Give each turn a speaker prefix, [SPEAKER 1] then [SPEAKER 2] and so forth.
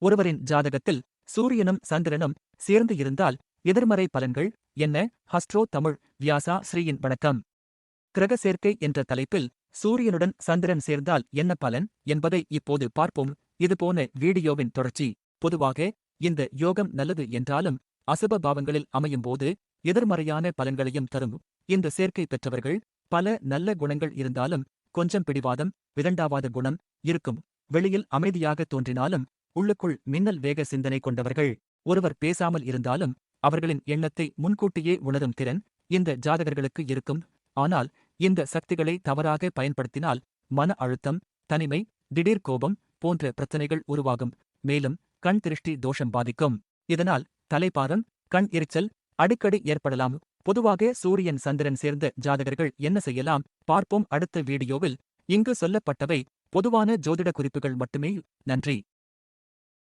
[SPEAKER 1] ஒருவரின் ஜாதகத்தில் சூரியனும் சந்திரனும் சேர்ந்து இருந்தால் எதிர்மறை பலன்கள் என்ன? ஹஸ்ட்ரோ தமிழ் வியாசா ஸ்ரீயின் வணக்கம். கிரக சேர்க்கை என்ற தலைப்பில் சூரியனுடன் சந்திரன் சேர்ந்தால் என்ன பலன் என்பதை இப்போது பார்ப்போம். இதுபோன வீடியோவின் தொடர்ச்சி. பொதுவாக இந்த யோகம் நல்லது என்றாலும் அசுப பாவங்களில் அமையும் போது எதிர்மறையான பலன்களையும் தரும். இந்த சேர்க்கை பெற்றவர்கள் பல நல்ல குணங்கள் இருந்தாலும் கொஞ்சம் பிடிவாதம், விரண்டாவாத குணம் இருக்கும். வெளியில் அமைதியாக தோன்றினாலும் உள்ளுக்குள் மின்னல் வேக சிந்தனை கொண்டவர்கள். ஒருவர் பேசாமல் இருந்தாலும் அவர்களின் எண்ணத்தை முன்கூட்டியே உணரும் திறன் இந்த ஜாதகர்களுக்கு இருக்கும். ஆனால் இந்த சக்திகளை தவறாக பயன்படுத்தினால் மன அழுத்தம், தனிமை, திடீர் கோபம் போன்ற பிரச்சனைகள் உருவாகும். மேலும் கண் திருஷ்டி தோஷம் பாதிக்கும். இதனால் தலைபாரம், கண் எரிச்சல் அடிக்கடி ஏற்படலாம். பொதுவாக சூரியன் சந்திரன் சேர்ந்த ஜாதகர்கள் என்ன செய்யலாம் பார்ப்போம் அடுத்த வீடியோவில். இங்கு சொல்லப்பட்டவை பொதுவான ஜோதிட குறிப்புகள் மட்டுமே. நன்றி.